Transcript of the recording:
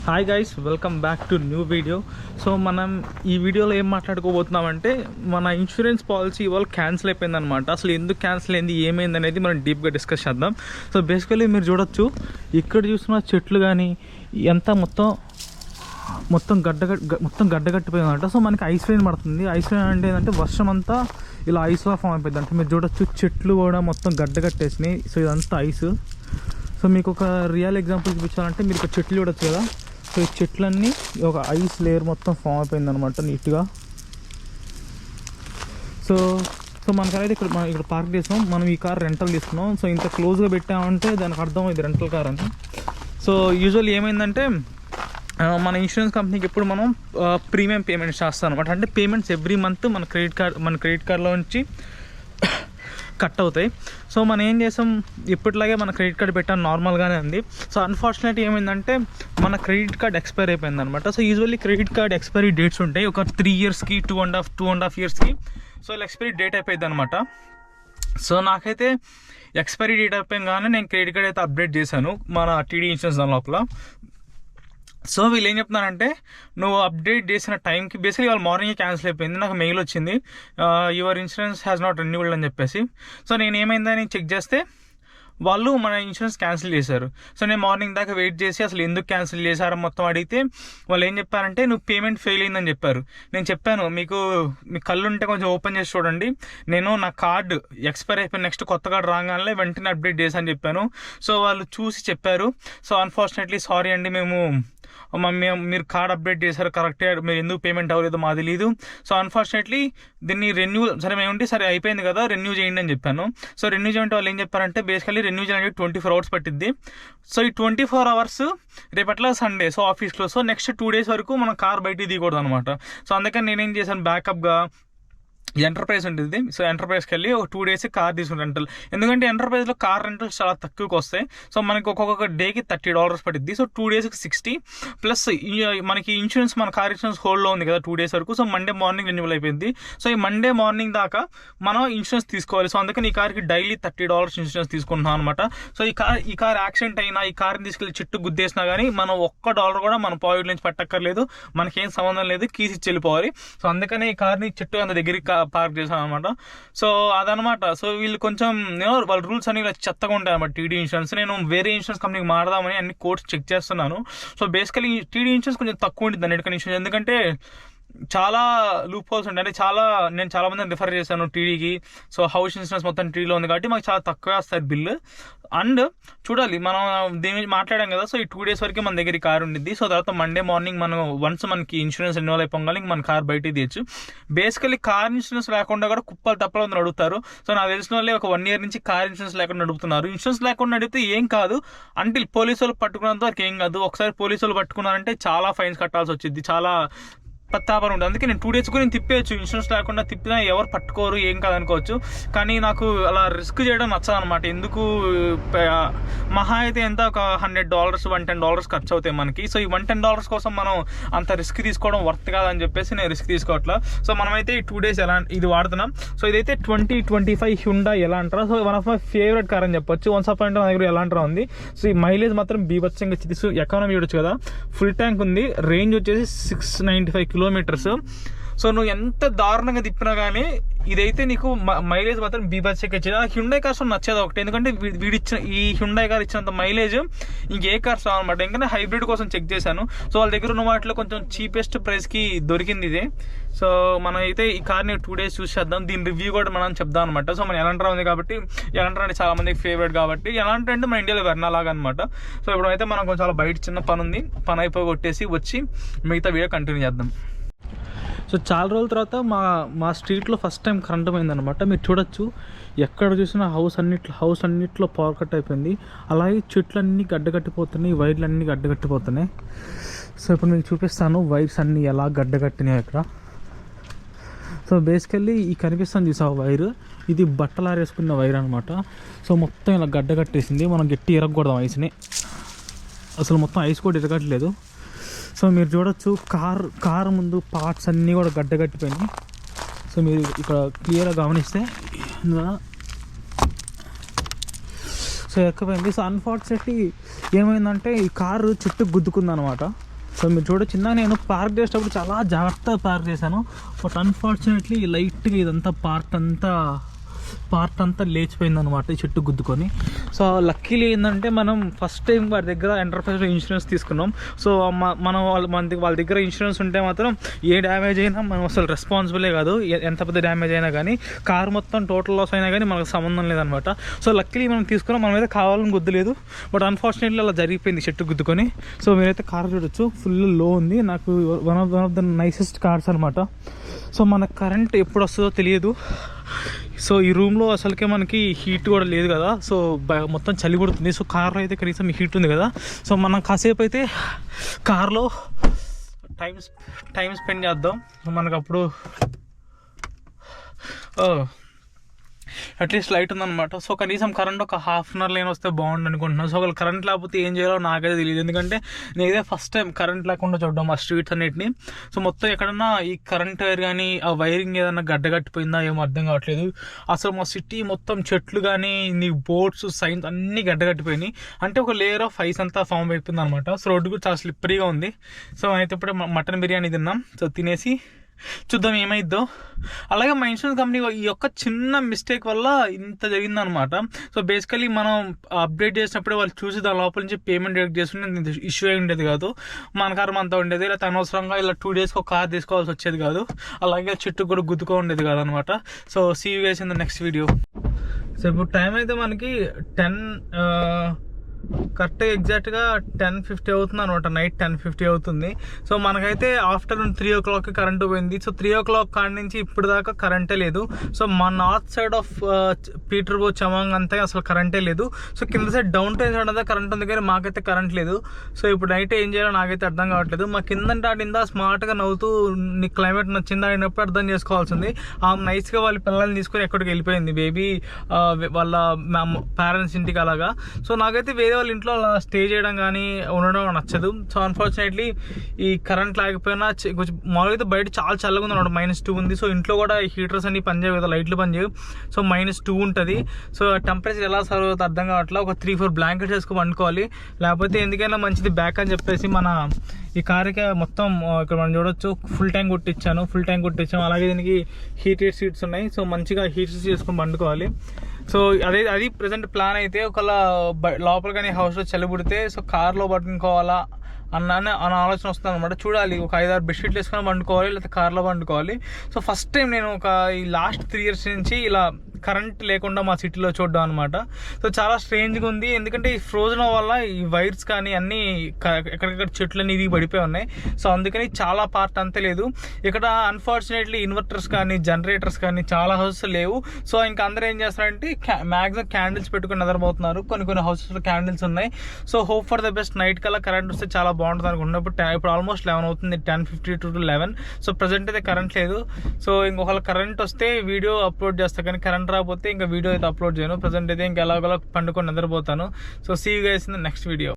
Hi guys, welcome back to new video. So మనం ఈ వీడియోలో ఏం మాట్లాడుకోబోతున్నామంటే మన ఇన్సూరెన్స్ పాలసీ ఇవాళ క్యాన్సిల్ అయిపోయిందనమాట. అసలు ఎందుకు క్యాన్సిల్ అయింది, ఏమైంది అనేది మనం డీప్గా డిస్కస్ చేద్దాం. సో బేసికలీ మీరు చూడొచ్చు, ఇక్కడ చూసిన చెట్లు కానీ ఎంత మొత్తం గడ్డగట్టిపోయిందంట. సో మనకి ఐస్ రైన్ పడుతుంది. ఐస్ రైన్ అంటే ఏంటంటే వర్షం అంతా ఇలా ఐస్లా ఫామ్ అయిపోయింది. అంటే మీరు చూడొచ్చు, చెట్లు కూడా మొత్తం గడ్డగట్టేసినాయి. సో ఇదంతా ఐస్. సో మీకు ఒక రియల్ ఎగ్జాంపుల్ చూపించాలంటే మీరు ఇక్కడ చెట్లు చూడొచ్చు కదా. సో ఈ చెట్లన్నీ ఒక ఐస్ లేయర్ మొత్తం ఫామ్ అయిపోయింది అనమాట నీట్గా. సో మనకైతే మనం ఇక్కడ పార్క్ చేసాం. మనం ఈ కార్ రెంటల్ తీసుకున్నాం. సో ఇంత క్లోజ్గా పెట్టామంటే దానికి అర్థం ఇది రెంటల్ కార్ అని. సో యూజువల్లీ ఏమైందంటే మన ఇన్సూరెన్స్ కంపెనీకి ఎప్పుడు మనం ప్రీమియం పేమెంట్స్ చేస్తాం అనమాట. అంటే పేమెంట్స్ ఎవ్రీ మంత్ మన క్రెడిట్ కార్డ్లో నుంచి కట్ అవుతాయి. సో మనం ఏం చేసాం, ఇప్పటిలాగే మన క్రెడిట్ కార్డ్ పెట్టాను, నార్మల్గానే ఉంది. సో అన్ఫార్చునేట్ ఏమైందంటే మన క్రెడిట్ కార్డ్ ఎక్స్పైర్ అయిపోయింది అనమాట. So usually credit card expiry dates ఉంటాయి, ఒక 3 ఇయర్స్కి 2.5 ఇయర్స్కి. సో ఎక్స్పైరీ డేట్ అయిపోయింది అనమాట. సో నాకైతే ఎక్స్పైరీ డేట్ అయిపోయింగానే నేను క్రెడిట్ కార్డ్ అయితే అప్డేట్ చేశాను మన టీడీ ఇన్సూరెన్స్ దాని లోపల. సో వీళ్ళు ఏం చెప్తున్నారంటే, నువ్వు అప్డేట్ చేసిన టైంకి బేసిక్లీ వాళ్ళు మార్నింగ్ క్యాన్సిల్ అయిపోయింది. నాకు మెయిల్ వచ్చింది, యువర్ ఇన్సూరెన్స్ హ్యాస్ నాట్ రెన్యూవల్డ్ అని చెప్పేసి. సో నేను ఏమైందని చెక్ చేస్తే వాళ్ళు మన ఇన్సూరెన్స్ క్యాన్సిల్ చేశారు. సో నేను మార్నింగ్ దాకా వెయిట్ చేసి అసలు ఎందుకు క్యాన్సిల్ చేశారో మొత్తం అడిగితే వాళ్ళు ఏం చెప్పారంటే, నువ్వు పేమెంట్ ఫెయిల్ అయిందని చెప్పారు. నేను చెప్పాను, మీ కళ్ళు ఉంటే కొంచెం ఓపెన్ చేసి చూడండి, నేను నా కార్డు ఎక్స్పైర్ అయిపోయిన నెక్స్ట్ కొత్త కార్డు రాగానే వెంటనే అప్డేట్ చేశాను చెప్పాను. సో వాళ్ళు చూసి చెప్పారు, సో అన్ఫార్చునేట్లీ సారీ అండి, మీరు కార్డ్ అప్డేట్ చేశారు కరెక్టే, మీరు ఎందుకు పేమెంట్ అవ్వలేదో మాకు తెలియదు. సో అన్ఫార్చునేట్లీ దీన్ని రెన్యూ సరే అయిపోయింది కదా, రెన్యూ చేయండి అని చెప్పాను. సో రెన్యూ చేయండి వాళ్ళు ఏం చెప్పారంటే, బేసికలీ రెన్యూ చేయడానికి 24 అవర్స్ పట్టిద్ది. సో ఈ 24 అవర్స్ రేపట్లా సండే, సో ఆఫీస్లో. సో నెక్స్ట్ 2 డేస్ వరకు మనం కార్ బయటికి దిగకూడదు అనమాట. సో అందుకని నేనేం చేశాను, బ్యాకప్గా ఎంటర్ప్రైజ్ ఉంటుంది. సో ఎంటర్ప్రైజ్కి వెళ్ళి ఒక 2 డేస్ కార్ తీసుకుని రెంటల్. ఎందుకంటే ఎంటర్ప్రైజ్లో కార్ రెంటల్స్ చాలా తక్కువకి వస్తాయి. సో మనకి ఒక్కొక్క డేకి $30 పడుద్ది. సో 2 డేస్కి 60 ప్లస్ మనకి ఇన్సూరెన్స్, మన కార్ ఇన్సూరెన్స్ హోల్డ్లో ఉంది కదా 2 డేస్ వరకు. సో మండే మార్నింగ్ రెన్యూవల్ అయిపోయింది. సో ఈ మండే మార్నింగ్ దాకా మనం ఇన్సూరెన్స్ తీసుకోవాలి. సో అందుకని ఈ కార్కి డైలీ $30 ఇన్సూరెన్స్ తీసుకుంటున్నాం అనమాట. సో ఈ కార్ యాక్సిడెంట్ అయినా, ఈ కార్ని తీసుకెళ్ళి చెట్టు గుద్దేసినా కానీ మనం $1 కూడా మన పాకెట్ నుంచి పెట్టక్కర్లేదు, మనకేం సంబంధం లేదు, కీస్ ఇచ్చి వెళ్ళిపోవాలి. సో అందుకనే ఈ కార్ని చెట్టు అంత దగ్గరికి పార్క్ చేశాను అనమాట. సో అదనమాట. సో వీళ్ళు కొంచెం వాళ్ళ రూల్స్ అన్ని ఇలా చెత్తగా ఉంటాయి అనమాట టీడీ ఇన్సూరెన్స్. నేను వేరే ఇన్సూరెన్స్ కంపెనీకి మారదామని అన్ని కోర్స్ చెక్ చేస్తున్నాను. సో బేసికలీ టీడీ ఇన్సూరెన్స్ కొంచెం తక్కువ ఉంటుంది అన్నిటికన్నా ఇన్సూరెన్స్, ఎందుకంటే చాలా లూప్ హోల్స్ ఉంటాయి. అంటే నేను చాలా మందిని రిఫర్ చేశాను టీడీకి. సో హౌస్ ఇన్సూరెన్స్ మొత్తం టీడీలో ఉంది కాబట్టి మాకు చాలా తక్కువ వస్తుంది బిల్లు. అండ్ చూడాలి, మనం దీని మీద మాట్లాడాం కదా. సో ఈ 2 డేస్ వరకు మన దగ్గర కార్ ఉండిద్ది. సో తర్వాత మండే మార్నింగ్ వన్స్ మనకి ఇన్సూరెన్స్ రెన్యూవల్ అయిపోగానే మన కార్ బయటికి తీయచ్చు. బేసికలీ కార్ ఇన్సూరెన్స్ లేకుండా కూడా కుప్పలు తప్పలు నడుపుతారు. సో నాకు తెలిసిన వాళ్ళే ఒక 1 ఇయర్ నుంచి కార్ ఇన్సూరెన్స్ లేకుండా నడుపుతున్నారు. ఇన్సూరెన్స్ లేకుండా నడిపితే ఏం కాదు, అంటే పోలీసు వాళ్ళు పట్టుకున్నంత వరకు ఏం కాదు. ఒకసారి పోలీసు వాళ్ళు పట్టుకున్నారంటే చాలా ఫైన్స్ కట్టాల్సి వచ్చింది, చాలా పత్తాపరం ఉంటుంది. అందుకే నేను 2 డేస్ కూడా నేను తిప్పేయచ్చు, ఇన్సూరెన్స్ లేకుండా తిప్పినా ఎవరు పట్టుకోరు, ఏం కాదనుకోవచ్చు. కానీ నాకు అలా రిస్క్ చేయడం నచ్చదు అనమాట. ఎందుకు, మహా అయితే ఎంత ఒక $100 $110 ఖర్చు అవుతాయి మనకి. సో ఈ $110 కోసం మనం అంత రిస్క్ తీసుకోవడం వర్త్ కాదని చెప్పేసి నేను రిస్క్ తీసుకోవట్లా. సో మనమైతే ఈ 2 డేస్ ఇది వాడుతున్నాం. సో ఇదైతే 2025 Hyundai Elantra. So one of my favourite car అని చెప్పొచ్చు. వన్స్ అపాయింట్ నా దగ్గర ఎలాంట్రా ఉంది. సో ఈ మైలేజ్ మాత్రం బీభత్సంగా ఇచ్చింది. ఎకానమీ చూడొచ్చు కదా, ఫుల్ ట్యాంక్ ఉంది, రేంజ్ వచ్చేసి 695 కిలోమీటర్స్. సో నువ్వు ఎంత దారుణంగా తిప్పినా కానీ ఇదైతే నీకు మైలేజ్ మాత్రం బీభత్సంగా ఇచ్చేది. ఆ హ్యుండాయ్ కార్స్ నచ్చేది ఒకటి, ఎందుకంటే వీడిచ్చిన ఈ హ్యుండాయ్ కార్ ఇచ్చినంత మైలేజ్ ఇంకే కార్స్ రావన్నమాట. ఎందుకంటే హైబ్రిడ్ కోసం చెక్ చేశాను. సో వాళ్ళ దగ్గర ఉన్న వాటిలో కొంచెం చీపెస్ట్ ప్రైస్కి దొరికింది ఇదే. సో మనం అయితే ఈ కార్ని 2 డేస్ చూసి చేద్దాం, దీని రివ్యూ కూడా మనం చెప్దాం అనమాట. సో మన ఎలాంట్రా ఉంది కాబట్టి, ఎలాంట్రా అంటే చాలా మందికి ఫేవరెట్ కాబట్టి, ఎలాంటి అంటే మన ఇండియాలో వెర్నా లాగా అనమాట. సో ఇప్పుడైతే మనం కొంచెం చాలా బయట చిన్న పని ఉంది, పని అయిపోయి కొట్టేసి వచ్చి మిగతా వీడియో కంటిన్యూ చేద్దాం. సో చాలా రోజుల తర్వాత మా స్ట్రీట్లో ఫస్ట్ టైం కరెంట్ పోయిందనమాట. మీరు చూడొచ్చు, ఎక్కడ చూసినా హౌస్ అన్నిట్లో పవర్ కట్ అయిపోయింది. అలాగే చెట్లన్నీ గడ్డగట్టిపోతున్నాయి, వైర్లు అన్నీ గడ్డగట్టిపోతున్నాయి. సో ఇప్పుడు మీకు చూపిస్తాను వైర్స్ అన్నీ ఎలా గడ్డగట్టినాయి ఇక్కడ. సో బేసికల్లీ ఈ కనిపిస్తుంది చూసావు వైర్, ఇది బట్టలు ఆరేసుకున్న వైర్ అనమాట. సో మొత్తం ఇలా గడ్డగట్టేసింది. మనం గట్టి ఇరగకూడదాం ఐస్ని, అసలు మొత్తం ఐస్ కూడా ఇరగట్లేదు. సో మీరు చూడొచ్చు, కార్ ముందు పార్ట్స్ అన్నీ కూడా గడ్డగట్టిపోయినాయి. సో మీరు ఇక్కడ క్లియర్గా గమనిస్తే సో ఎక్కపోయింది. సో అన్ఫార్చునేట్లీ ఏమైందంటే ఈ కారు చెట్టుకు గుద్దుకుందనమాట. సో మీరు చూడొచ్చు, నేను పార్క్ చేసేటప్పుడు చాలా జాగ్రత్తగా పార్క్ చేశాను. బట్ అన్ఫార్చునేట్లీ లైట్గా ఇదంతా పార్ట్ అంతా లేచిపోయింది అనమాట ఈ చెట్టు గుద్దుకొని. సో లక్కీలీ ఏంటంటే మనం ఫస్ట్ టైం వారి దగ్గర ఎంటర్ప్రైజ్ ఇన్సూరెన్స్ తీసుకున్నాం. సో మనం వాళ్ళ దగ్గర ఇన్సూరెన్స్ ఉంటే మాత్రం ఏ డ్యామేజ్ అయినా మనం అసలు రెస్పాన్సిబులే కాదు. ఎంత పెద్ద డ్యామేజ్ అయినా కానీ, కార్ మొత్తం టోటల్ లాస్ అయినా కానీ మనకు సంబంధం లేదనమాట. సో లక్కీలీ మనం తీసుకున్నాం, మనం అయితే కావాలని గుద్దలేదు. బట్ అన్ఫార్చునేట్లీ అలా జరిగిపోయింది చెట్టు గుద్దుకొని. సో మీరైతే కార్ చూడొచ్చు, ఫుల్ లో ఉంది. నాకు one of the nicest cars అనమాట. సో మనకు కరెంట్ ఎప్పుడు వస్తుందో తెలియదు. సో ఈ రూమ్లో అసలుకే మనకి హీట్ కూడా లేదు కదా, సో మొత్తం చలి పడుతుంది. సో కార్లో అయితే కనీసం హీట్ ఉంది కదా. సో మనం కాసేపు అయితే కార్లో టైం స్పెండ్ చేద్దాం. మనకు అప్పుడు అట్లీస్ట్ లైట్ ఉందన్నమాట. సో కనీసం కరెంట్ ఒక హాఫ్ అన్ అవర్ లేని వస్తే బాగుండు అనుకుంటున్నాను. సో ఒకవేళ కరెంట్ లేకపోతే ఏం చేయాలో నాకైతే తెలియదు, ఎందుకంటే నేనే ఫస్ట్ టైం కరెంట్ లేకుండా చూడడం ఆ స్ట్రీట్స్ అన్నిటిని. సో మొత్తం ఎక్కడన్నా ఈ కరెంట్ వైర్ కానీ ఆ వైరింగ్ ఏదైనా గడ్డగట్టిపోయిందా ఏమో అర్థం కావట్లేదు. అసలు మా సిటీ మొత్తం చెట్లు కానీ నీ బోర్డ్స్ సైన్స్ అన్నీ గడ్డగట్టిపోయినాయి. అంటే ఒక లేయర్ ఆఫ్ ఐస్ అంతా ఫామ్ అయిపోయింది అనమాట. సో రోడ్డు కూడా చాలా స్లిప్పరీగా ఉంది. సో అయితే ఇప్పుడే మటన్ బిర్యానీ తిన్నాం. సో తినేసి చూద్దాం ఏమైద్దో. అలాగే మా ఇన్సూరెన్స్ కంపెనీ ఈ యొక్క చిన్న మిస్టేక్ వల్ల ఇంత జరిగిందనమాట. సో బేసికలీ మనం అప్డేట్ చేసినప్పుడే వాళ్ళు చూసి దాని లోపల నుంచి పేమెంట్ డైరెక్ట్ చేస్తుంటే ఇష్యూ అయి ఉండేది కాదు. మన కారు అంతా ఉండేది, ఇలా అనవసరంగా ఇలా 2 days ఒక కార్ తీసుకోవాల్సి వచ్చేది కాదు. అలాగే చెట్టు కూడా గుద్దుకో ఉండేది కాదు అనమాట. So see you guys in the next video. So ఇప్పుడు టైం అయితే మనకి కరెక్ట్గా ఎగ్జాక్ట్గా 10:50 అవుతుంది అనమాట. నైట్ 10:50 అవుతుంది. సో మనకైతే ఆఫ్టర్నూన్ 3 o'clock కరెంటు పోయింది. సో 3 o'clock కాడి నుంచి ఇప్పుడు దాకా కరెంటే లేదు. సో మా నార్త్ సైడ్ ఆఫ్ పీటర్బోర్గ్ చమాంగ్ అంతా అసలు కరెంటే లేదు. సో కింద సైడ్ డౌన్ టౌన్ సైడ్ అంతా కరెంట్ ఉంది, కానీ మాకైతే కరెంట్ లేదు. సో ఇప్పుడు నైట్ ఏం చేయాలో నాకైతే అర్థం కావట్లేదు. మా కిందంటే ఆడిందా స్మార్ట్గా నవ్వుతూ నీ క్లైమేట్ నచ్చిందా అయినప్పుడు అర్థం చేసుకోవాల్సింది. ఆ నైస్గా వాళ్ళ పిల్లల్ని తీసుకొని ఎక్కడికి వెళ్ళిపోయింది బేబీ వాళ్ళ పేరెంట్స్ ఇంటికి అలాగా. సో నాకైతే వేరే వాళ్ళ ఇంట్లో అలా స్టే చేయడం కానీ ఉండడం నచ్చదు. సో అన్ఫార్చునేట్లీ ఈ కరెంట్ లేకపోయినా కొంచెం మామూలుగా అయితే బయట చాలా చల్లగా ఉంది అనమాట. -2 ఉంది. సో ఇంట్లో కూడా హీటర్స్ అన్ని పనిచేయవు కదా, లైట్లు పనిచేయవు. సో -2 ఉంటుంది. సో టెంపరేచర్ ఎలా సర్వ్ అవుతుంది అర్థం కావట్లేదు. ఒక 3-4 blankets వేసుకొని వండుకోవాలి, లేకపోతే ఎందుకైనా మంచిది బ్యాక్ అని చెప్పేసి మన ఈ కార్కి మొత్తం ఇక్కడ మనం చూడొచ్చు ఫుల్ ట్యాంక్ కొట్టించాం. అలాగే దీనికి హీటెడ్ సీట్స్ ఉన్నాయి. సో మంచిగా హీట్ చేసుకొని వండుకోవాలి. సో అది ప్రజెంట్ ప్లాన్ అయితే. ఒకవేళ లోపల కానీ హౌస్లో చలి పుడితే సో కార్లో పట్టుకోవాలా అన్న ఆలోచన వస్తుంది అనమాట. చూడాలి, ఒక 5-6 బెడ్షీట్లు వేసుకొని వండుకోవాలి, లేకపోతే కార్లో వండుకోవాలి. సో ఫస్ట్ టైం నేను ఈ లాస్ట్ 3 years నుంచి ఇలా కరెంట్ లేకుండా మా సిటీలో చూడడం అనమాట. సో చాలా స్ట్రేంజ్గా ఉంది, ఎందుకంటే ఈ ఫ్రోజన్ వల్ల ఈ వైర్స్ కానీ అన్నీ ఎక్కడెక్కడ చెట్లన్నీ ఇది పడిపోయి ఉన్నాయి. సో అందుకని చాలా పార్ట్ అంతే లేదు ఇక్కడ. అన్ఫార్చునేట్లీ ఇన్వర్టర్స్ కానీ జనరేటర్స్ కానీ చాలా హౌసెస్ లేవు. సో ఇంకా అందరూ ఏం చేస్తారంటే మ్యాక్సిమం క్యాండిల్స్ పెట్టుకుని నిద్రపోతున్నారు. కొన్ని హౌసెస్లో క్యాండిల్స్ ఉన్నాయి. So hope for the best. Night కల్లా కరెంట్ వస్తే చాలా బాగుంటుంది అనుకుంటున్నప్పుడు. ఇప్పుడు ఆల్మోస్ట్ 11 అవుతుంది, 10:50 to 11. సో ప్రజెంట్ అయితే కరెంట్ లేదు. సో ఇంకొకవేళ కరెంట్ వస్తే వీడియో అప్లోడ్ చేస్తా, కానీ కరెంట్ రాకపోతే ఇంకా వీడియో అయితే అప్లోడ్ చేయను. ప్రజెంట్ అయితే ఇంకా ఎలాగోలా పండుకొని నిద్రపోతాను. So see you guys in the next video.